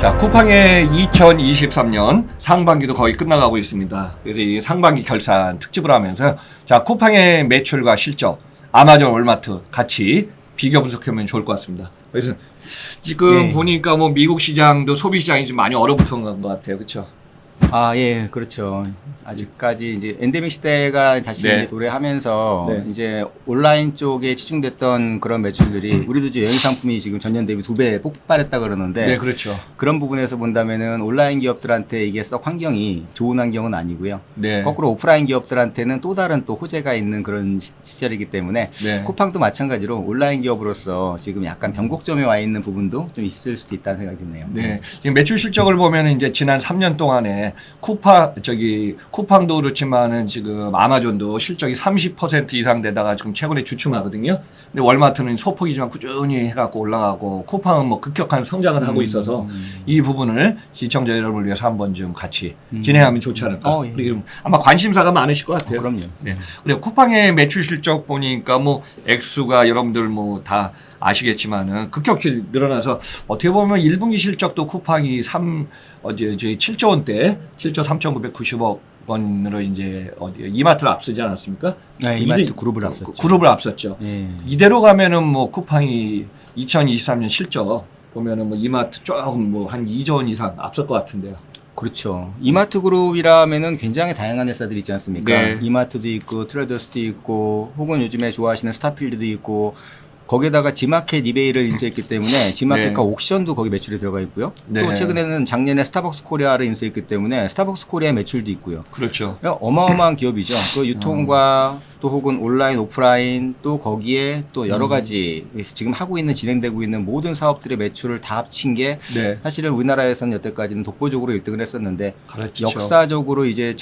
자, 쿠팡의 2023년 상반기도 거의 끝나가고 있습니다. 그래서 이 상반기 결산 특집을 하면서 자, 쿠팡의 매출과 실적, 아마존, 월마트 같이 비교 분석하면 좋을 것 같습니다. 그래서 지금 보니까 뭐 미국 시장도 소비 시장이 좀 많이 얼어붙은 것 같아요. 그렇죠? 아, 예, 그렇죠. 아직까지 이제 엔데믹 시대가 다시 네. 이제 도래하면서 네. 이제 온라인 쪽에 집중됐던 그런 매출들이 우리도 이제 여행 상품이 지금 전년 대비 2배 폭발했다 그러는데 네, 그렇죠. 그런 부분에서 본다면은 온라인 기업들한테 이게 썩 환경이 좋은 환경은 아니고요. 네. 거꾸로 오프라인 기업들한테는 또 다른 또 호재가 있는 그런 시절이기 때문에 네. 쿠팡도 마찬가지로 온라인 기업으로서 지금 약간 변곡점에 와 있는 부분도 좀 있을 수도 있다는 생각이 드네요. 네. 지금 매출 실적을 보면 이제 지난 3년 동안에 쿠팡도 그렇지만은 지금 아마존도 실적이 30% 이상 되다가 지금 최근에 주춤하거든요. 근데 월마트는 소폭이지만 꾸준히 해갖고 올라가고 쿠팡은 뭐 급격한 성장을 하고 있어서 이 부분을 시청자 여러분을 위해서 한번 좀 같이 진행하면 좋지 않을까. 예. 그리고 아마 관심사가 많으실 것 같아요. 그럼요. 네. 그리고 쿠팡의 매출 실적 보니까 뭐 액수가 여러분들 뭐 다 아시겠지만은 급격히 늘어나서 어떻게 보면 1분기 실적도 쿠팡이 7조 원대 7조 3,990억 원으로 이제 이마트를 앞서지 않았습니까? 네, 이마트 그룹을 앞섰죠. 그룹을 앞섰죠. 예. 이대로 가면은 뭐 쿠팡이 2023년 실적 보면은 뭐 이마트 조금 뭐 한 2조 원 이상 앞설 것 같은데요. 그렇죠. 이마트 그룹이라면은 굉장히 다양한 회사들이 있지 않습니까? 네. 이마트도 있고 트레더스도 있고 혹은 요즘에 좋아하시는 스타필드도 있고 거기에다가 지마켓 이베이를 인수했기 때문에 지마켓과 네. 옥션도 거기 매출이 들어가 있고요. 네. 또 최근에는 작년에 스타벅스 코리아를 인수했기 때문에 스타벅스 코리아 매출도 있고요. 그렇죠. 어마어마한 기업이죠. 그 유통과 또 혹은 온라인, 오프라인 또 거기에 또 여러 가지 지금 하고 있는 진행되고 있는 모든 사업들의 매출을 다 합친 게 네. 사실은 우리나라에서는 여태까지는 독보적으로 1등을 했었는데 그렇죠. 역사적으로 이제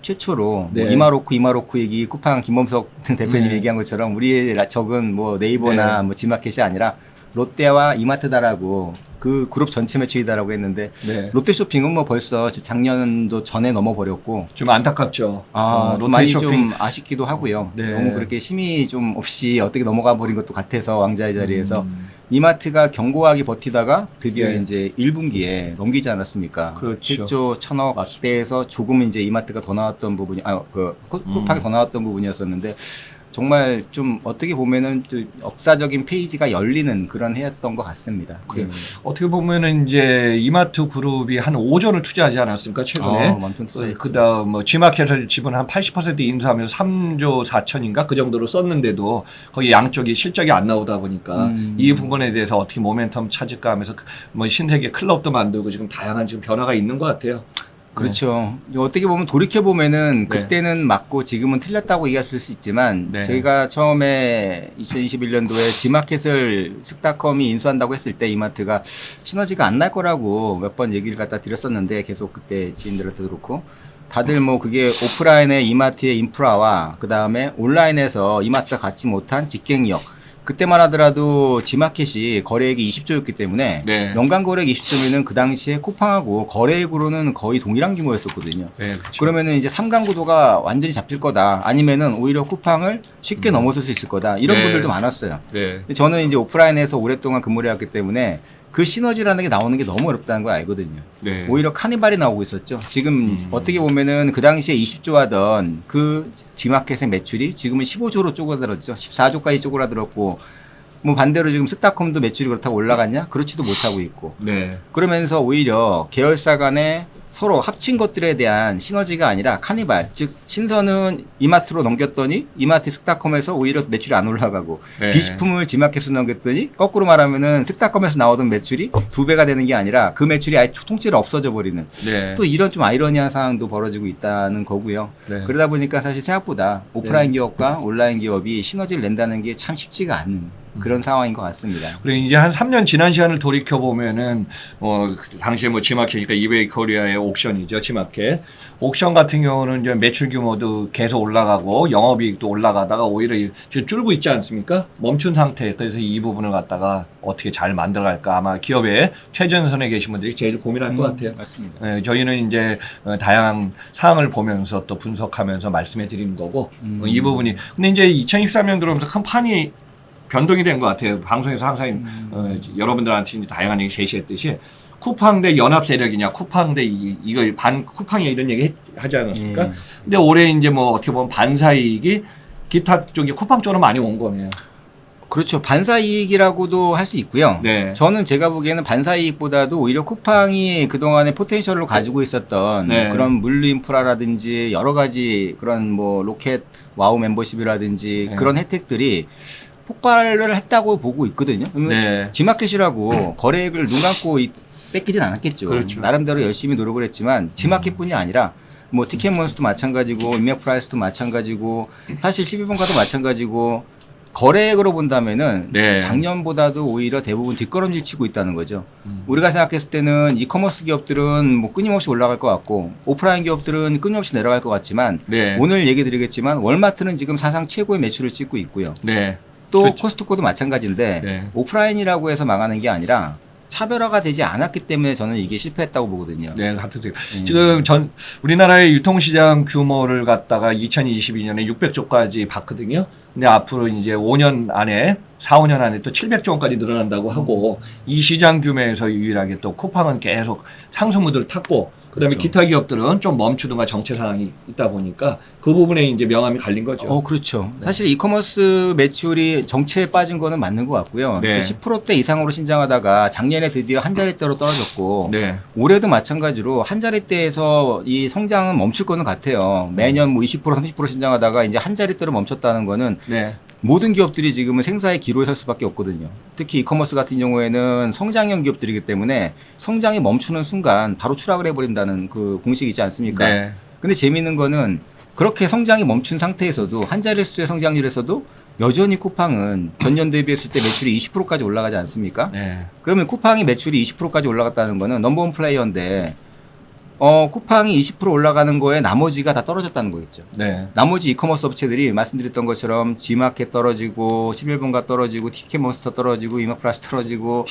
최초로 네. 뭐 이마로크 얘기 쿠팡 김범석 대표님 네. 얘기한 것처럼 우리의 적은 뭐 네이버나 뭐 지마켓이 아니라 롯데와 이마트다라고 그 그룹 전체 매출이다라고 했는데 네. 롯데쇼핑은 뭐 벌써 작년도 전에 넘어버렸고 좀 안타깝죠. 많이 좀 아쉽기도 하고요. 네. 너무 그렇게 힘이 좀 없이 어떻게 넘어가 버린 것도 같아서 왕자의 자리에서 이마트가 견고하게 버티다가 드디어 네. 이제 1분기에 넘기지 않았습니까? 그렇죠. 7조 1,000억 대에서 조금 이제 이마트가 더 나왔던 부분이 쿠팡이 더 나왔던 부분이었었는데 정말 좀 어떻게 보면은 또 역사적인 페이지가 열리는 그런 해였던 것 같습니다. 그래. 어떻게 보면은 이제 이마트 그룹이 한 5조를 투자하지 않았습니까 최근에? 많던 투자했죠. 그다음 뭐 지마켓을 지분 한 80% 인수하면서 3조 4천인가 그 정도로 썼는데도 거기 양쪽이 실적이 안 나오다 보니까 이 부분에 대해서 어떻게 모멘텀 찾을까 하면서 뭐 신세계 클럽도 만들고 지금 다양한 지금 변화가 있는 것 같아요. 그렇죠. 어떻게 보면 돌이켜 보면은 네. 그때는 맞고 지금은 틀렸다고 얘기할 수 있지만 네. 저희가 처음에 2021년도에 지마켓을 스타컴이 인수한다고 했을 때 이마트가 시너지가 안 날 거라고 몇 번 얘기를 갖다 드렸었는데 계속 그때 지인들한테도 그렇고 다들 뭐 그게 오프라인의 이마트의 인프라와 그 다음에 온라인에서 이마트가 갖지 못한 직갱력 그때만 하더라도 지마켓이 거래액이 20조였기 때문에 네. 연간 거래액 20조면은 그 당시에 쿠팡하고 거래액으로는 거의 동일한 규모였었거든요. 네, 그렇죠. 그러면은 이제 삼강구도가 완전히 잡힐 거다. 아니면은 오히려 쿠팡을 쉽게 넘어설 수 있을 거다. 이런 네. 분들도 많았어요. 네. 저는 이제 오프라인에서 오랫동안 근무를 해왔기 때문에 그 시너지라는 게 나오는 게 너무 어렵다는 걸 알거든요. 네. 오히려 카니발이 나오고 있었죠. 지금 어떻게 보면은 그 당시에 20조 하던 그 지마켓의 매출이 지금은 15조로 쪼그라들었죠. 14조까지 쪼그라들었고 뭐 반대로 지금 스타컴도 매출이 그렇다고 올라갔냐? 그렇지도 못하고 있고. 네. 그러면서 오히려 계열사 간에 서로 합친 것들에 대한 시너지가 아니라 카니발, 즉 신선은 이마트로 넘겼더니 이마트 스타컴에서 오히려 매출이 안 올라가고 네. 비식품을 지마켓으로 넘겼더니 거꾸로 말하면은 스타컴에서 나오던 매출이 2배가 되는 게 아니라 그 매출이 아예 통째로 없어져 버리는 네. 또 이런 좀 아이러니한 상황도 벌어지고 있다는 거고요. 네. 그러다 보니까 사실 생각보다 오프라인 기업과 온라인 기업이 시너지를 낸다는 게 참 쉽지가 않은 그런 상황인 것 같습니다. 그리고 이제 한 3년 지난 시간을 돌이켜 보면은 당시에 뭐 지마켓이니까 이베이 코리아의 옥션이죠, 지마켓. 옥션 같은 경우는 이제 매출 규모도 계속 올라가고 영업이익도 올라가다가 오히려 지금 줄고 있지 않습니까? 멈춘 상태. 그래서 이 부분을 갖다가 어떻게 잘 만들어갈까 아마 기업의 최전선에 계신 분들이 제일 고민할 것 같아요. 맞습니다. 네, 저희는 이제 다양한 사항을 보면서 또 분석하면서 말씀해 드리는 거고 이 부분이 근데 이제 2023년 들어오면서 큰 판이 변동이 된 것 같아요. 방송에서 항상 여러분들한테 이제 다양한 얘기 제시했듯이 쿠팡 대 연합 세력이냐, 쿠팡 대 이거 반 쿠팡이야 이런 얘기 하지 않았습니까? 근데 올해 이제 뭐 어떻게 보면 반사 이익이 기타 쪽이 쿠팡 쪽으로 많이 온 거네요. 그렇죠. 반사 이익이라고도 할 수 있고요. 네. 저는 제가 보기에는 반사 이익보다도 오히려 쿠팡이 그동안의 포텐셜을 가지고 있었던 네. 그런 물류 인프라라든지 여러 가지 그런 뭐 로켓 와우 멤버십이라든지 네. 그런 혜택들이 폭발을 했다고 보고 있거든요. 네. 지마켓이라고 거래액을 눈 감고 뺏기진 않았겠죠. 그렇죠. 나름대로 열심히 노력을 했지만 지마켓뿐이 아니라 뭐 티켓몬스도 마찬가지고 인맥프라이스도 마찬가지고 사실 11번가도 마찬가지고 거래액으로 본다면은 네. 작년보다도 오히려 대부분 뒷걸음질 치고 있다는 거죠. 우리가 생각했을 때는 이커머스 기업들은 뭐 끊임없이 올라갈 것 같고 오프라인 기업들은 끊임없이 내려갈 것 같지만 네. 오늘 얘기 드리겠지만 월마트는 지금 사상 최고의 매출을 찍고 있고요. 네. 또 그렇죠. 코스트코도 마찬가지인데 네. 오프라인이라고 해서 망하는 게 아니라 차별화가 되지 않았기 때문에 저는 이게 실패했다고 보거든요. 네, 같은 지금 우리나라의 유통시장 규모를 갖다가 2022년에 600조까지 봤거든요. 근데 앞으로 이제 5년 안에 4, 5년 안에 또 700조 원까지 늘어난다고 하고 이 시장 규모에서 유일하게 또 쿠팡은 계속 상승 무드를 탔고 그다음에 그렇죠. 기타 기업들은 좀 멈추든가 정체 상황이 있다 보니까 그 부분에 이제 명암이 갈린 거죠. 그렇죠. 사실 이커머스 매출이 정체에 빠진 거는 맞는 것 같고요. 네. 10%대 이상으로 신장하다가 작년에 드디어 한 자릿대로 떨어졌고 네. 올해도 마찬가지로 한 자릿대에서 이 성장은 멈출 거는 같아요. 매년 뭐 20% 30% 신장하다가 이제 한 자릿대로 멈췄다는 거는 네. 모든 기업들이 지금은 생사의 기로에 설 수밖에 없거든요. 특히 이커머스 같은 경우에는 성장형 기업들이기 때문에 성장이 멈추는 순간 바로 추락을 해버린다는 그 공식이 있지 않습니까? 네. 근데 재미있는 거는 그렇게 성장이 멈춘 상태에서도 한 자릿수의 성장률에서도 여전히 쿠팡은 전년 대비했을 때 매출이 20%까지 올라가지 않습니까? 네. 그러면 쿠팡이 매출이 20%까지 올라갔다는 거는 넘버원 플레이어인데 쿠팡이 20% 올라가는 거에 나머지가 다 떨어졌다는 거겠죠. 네. 나머지 이커머스 업체들이 말씀드렸던 것처럼 G마켓 떨어지고 11번가 떨어지고 티켓몬스터 떨어지고 이마플러스 떨어지고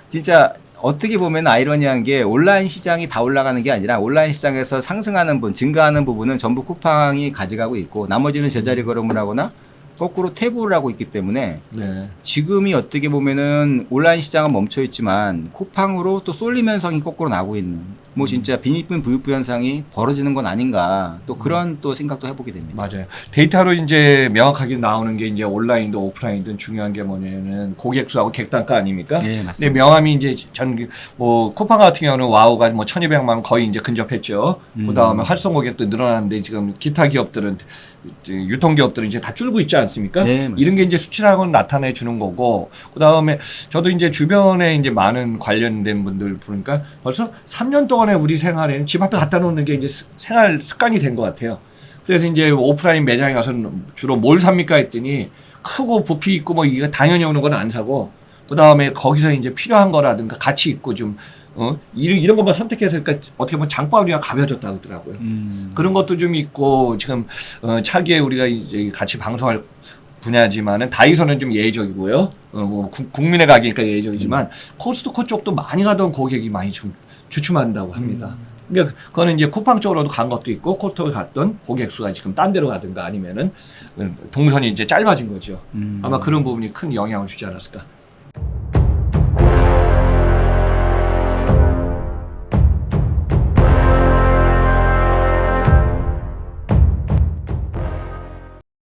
진짜 어떻게 보면 아이러니한 게 온라인 시장이 다 올라가는 게 아니라 온라인 시장에서 상승하는 부분, 증가하는 부분은 전부 쿠팡이 가져가고 있고 나머지는 제자리 걸음을 하거나 거꾸로 퇴보를 하고 있기 때문에 네. 지금이 어떻게 보면은 온라인 시장은 멈춰 있지만 쿠팡으로 또 쏠림 현상이 거꾸로 나고 있는 뭐 진짜 빈익분 부익부 현상이 벌어지는 건 아닌가 또 그런 또 생각도 해보게 됩니다. 맞아요. 데이터로 이제 명확하게 나오는 게 이제 온라인도 오프라인든 중요한 게 뭐냐면 고객 수하고 객단가 아닙니까? 네, 근데 맞습니다. 명함이 이제 뭐 쿠팡 같은 경우는 와우가 뭐 1,200만 원 거의 이제 근접했죠. 그다음에 활성 고객도 늘어났는데 지금 기타 기업들은 유통 기업들은 이제 다 줄고 있지 않습니까? 네, 맞습니다. 이런 게 이제 수치라고는 나타내 주는 거고 그다음에 저도 이제 주변에 이제 많은 관련된 분들 보니까 벌써 3년 동안에 우리 생활에는 집 앞에 갖다 놓는 게 이제 생활 습관이 된 것 같아요. 그래서 이제 오프라인 매장에 가서는 주로 뭘 삽니까 했더니 크고 부피 있고 뭐 이거 당연히 오는 건 안 사고 그다음에 거기서 이제 필요한 거라든가 가치 있고 좀 이런 것만 선택해서 그러니까 어떻게 보면 장바구니가 가벼워졌다 그러더라고요. 그런 것도 좀 있고 지금 차기에 우리가 이제 같이 방송할 분야지만은 다이소는 좀 예외적이고요. 뭐 국민의 가게니까 예외적이지만 코스트코 쪽도 많이 가던 고객이 많이 좀 주춤한다고 합니다. 그러니까 그거는 이제 쿠팡 쪽으로도 간 것도 있고 코스트코에 갔던 고객 수가 지금 딴 데로 가든가 아니면은 동선이 이제 짧아진 거죠. 아마 그런 부분이 큰 영향을 주지 않았을까